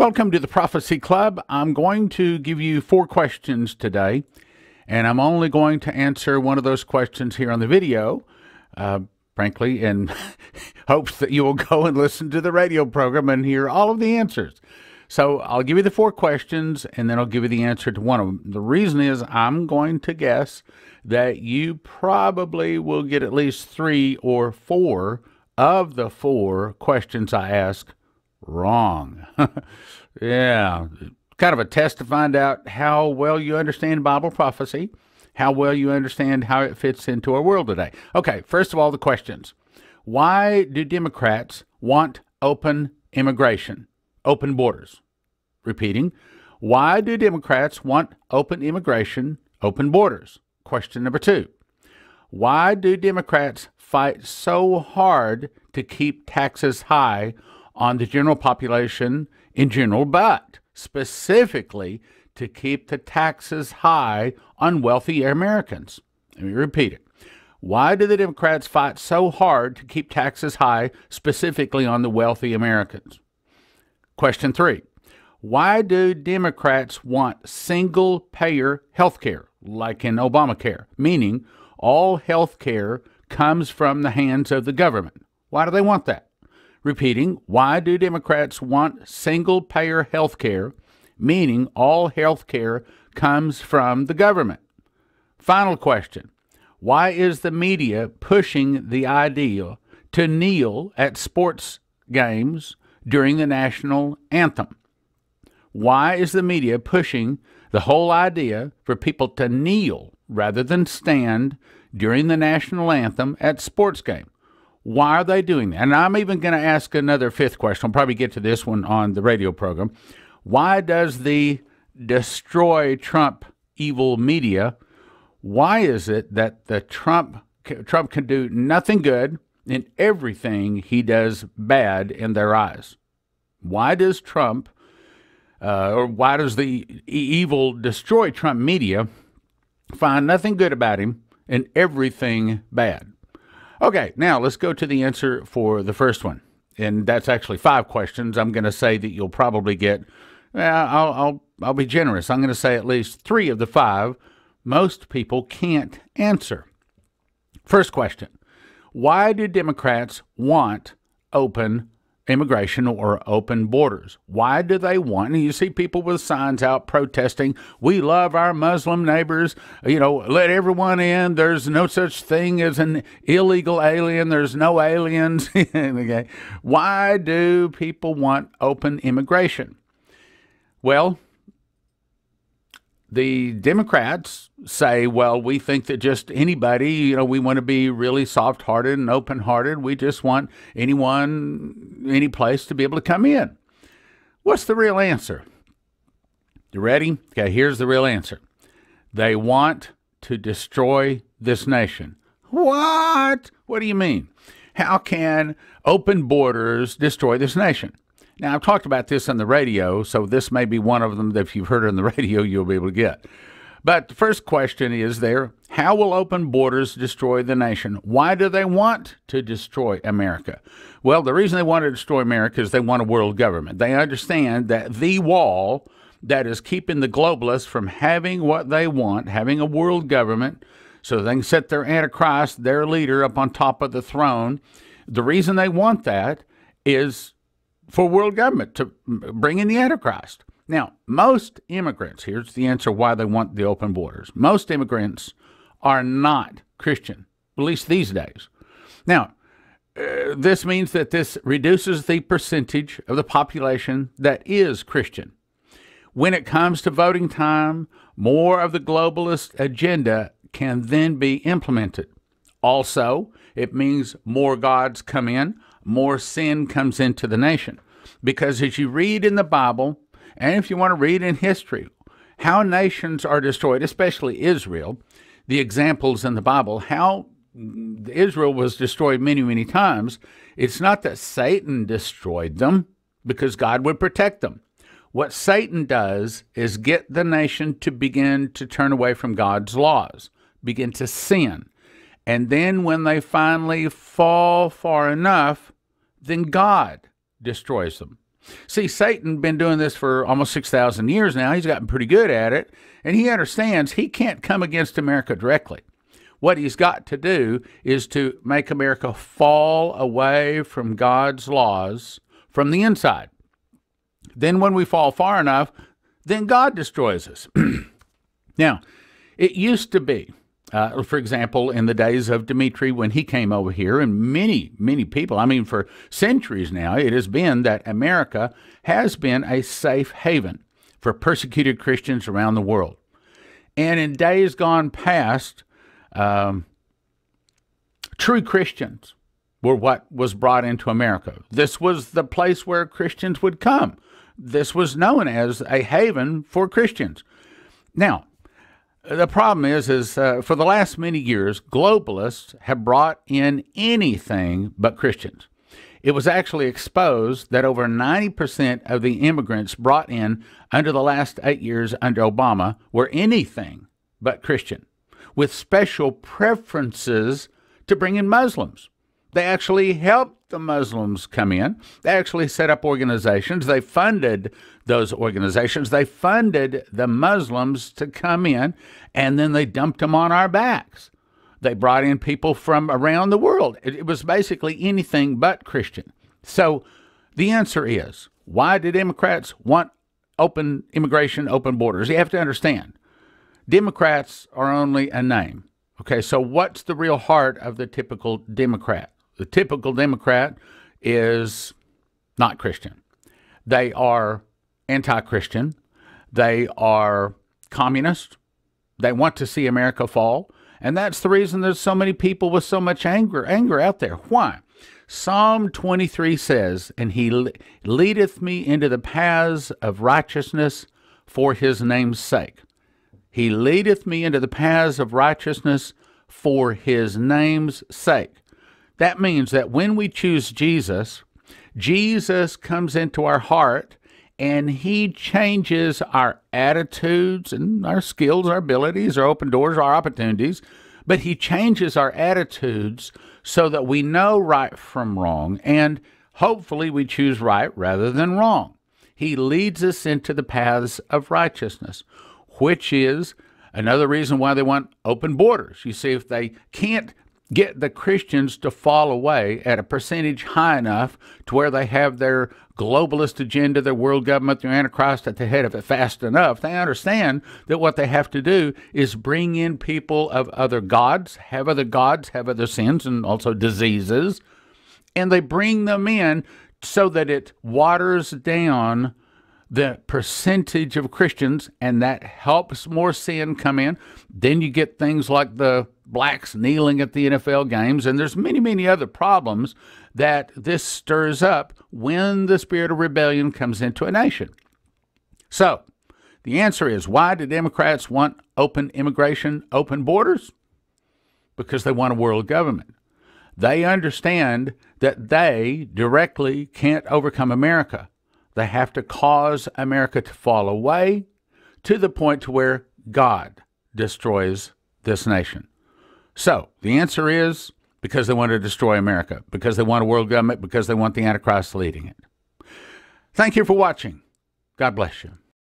Welcome to the Prophecy Club. I'm going to give you 4 questions today, and I'm only going to answer one of those questions here on the video, frankly, in hopes that you will go and listen to the radio program and hear all of the answers. So I'll give you the 4 questions, and then I'll give you the answer to one of them. The reason is I'm going to guess that you probably will get at least 3 or 4 of the 4 questions I ask wrong. Yeah, kind of a test to find out how well you understand Bible prophecy, how well you understand how it fits into our world today. Okay, first of all, the questions. Why do Democrats want open immigration, open borders? Repeating, why do Democrats want open immigration, open borders? Question number 2. Why do Democrats fight so hard to keep taxes high on the general population in general, but specifically to keep the taxes high on wealthy Americans? Let me repeat it. Why do the Democrats fight so hard to keep taxes high, specifically on the wealthy Americans? Question 3. Why do Democrats want single-payer health care, like in Obamacare, meaning all health care comes from the hands of the government? Why do they want that? Repeating, why do Democrats want single-payer health care, meaning all health care comes from the government? Final question. Why is the media pushing the idea to kneel at sports games during the national anthem? Why is the media pushing the whole idea for people to kneel rather than stand during the national anthem at sports games? Why are they doing that? And I'm even going to ask another 5th question. I'll probably get to this one on the radio program. Why does the destroy Trump evil media, why is it that the Trump can do nothing good and everything he does bad in their eyes? Why does Trump, or why does the evil destroy Trump media find nothing good about him and everything bad? Okay, now let's go to the answer for the first one. And that's actually 5 questions. I'm going to say that you'll probably get, I'll be generous. I'm going to say at least 3 of the 5 most people can't answer. First question. Why do Democrats want open immigration or open borders? Why do they want, and you see people with signs out protesting, we love our Muslim neighbors, let everyone in, there's no such thing as an illegal alien, there's no aliens. Okay. Why do people want open immigration? Well, the Democrats say, well, we think that just anybody, we want to be really soft-hearted and open-hearted. We just want anyone, any place to be able to come in. What's the real answer? You ready? Okay, here's the real answer. They want to destroy this nation. What? What do you mean? How can open borders destroy this nation? Now, I've talked about this on the radio, so this may be one of them that if you've heard it on the radio, you'll be able to get. But the first question is there, how will open borders destroy the nation? Why do they want to destroy America? Well, the reason they want to destroy America is they want a world government. They understand that the wall that is keeping the globalists from having what they want, having a world government, so they can set their Antichrist, their leader, up on top of the throne. The reason they want that is for world government to bring in the Antichrist. Now, most immigrants, here's the answer why they want the open borders. Most immigrants are not Christian, at least these days. Now, this means that this reduces the percentage of the population that is Christian. When it comes to voting time, more of the globalist agenda can then be implemented. Also, it means more gods come in, more sin comes into the nation. Because as you read in the Bible, and if you want to read in history, how nations are destroyed, especially Israel, the examples in the Bible, how Israel was destroyed many, many times, it's not that Satan destroyed them because God would protect them. What Satan does is get the nation to begin to turn away from God's laws, begin to sin. And then when they finally fall far enough, then God destroys them. See, Satan been doing this for almost 6,000 years now. He's gotten pretty good at it, and he understands he can't come against America directly. What he's got to do is to make America fall away from God's laws from the inside. Then when we fall far enough, then God destroys us. Now, it used to be, for example, in the days of Dmitri when he came over here, and many, many people, I mean, for centuries now, it has been that America has been a safe haven for persecuted Christians around the world. And in days gone past, true Christians were what was brought into America. This was the place where Christians would come. This was known as a haven for Christians. Now, the problem is for the last many years, globalists have brought in anything but Christians. It was actually exposed that over 90% of the immigrants brought in under the last 8 years under Obama were anything but Christian, with special preferences to bring in Muslims. They actually helped the Muslims come in. They actually set up organizations. They funded those organizations. They funded the Muslims to come in, and then they dumped them on our backs. They brought in people from around the world. It was basically anything but Christian. So the answer is, why do Democrats want open immigration, open borders? You have to understand, Democrats are only a name. Okay, so what's the real heart of the typical Democrat? The typical Democrat is not Christian. They are anti-Christian. They are communist. They want to see America fall. And that's the reason there's so many people with so much anger out there. Why? Psalm 23 says, "And he leadeth me into the paths of righteousness for his name's sake." He leadeth me into the paths of righteousness for his name's sake. That means that when we choose Jesus, Jesus comes into our heart and he changes our attitudes and our skills, our abilities, our open doors, our opportunities. But he changes our attitudes so that we know right from wrong, and hopefully we choose right rather than wrong. He leads us into the paths of righteousness, which is another reason why they want open borders. You see, if they can't get the Christians to fall away at a percentage high enough to where they have their globalist agenda, their world government, their Antichrist at the head of it fast enough, they understand that what they have to do is bring in people of other gods, have other sins, and also diseases, and they bring them in so that it waters down the percentage of Christians, and that helps more sin come in. Then you get things like the blacks kneeling at the NFL games, and there's many, many other problems that this stirs up when the spirit of rebellion comes into a nation. So the answer is, why do Democrats want open immigration, open borders? Because they want a world government. They understand that they directly can't overcome America. They have to cause America to fall away to the point to where God destroys this nation. So the answer is because they want to destroy America, because they want a world government, because they want the Antichrist leading it. Thank you for watching. God bless you.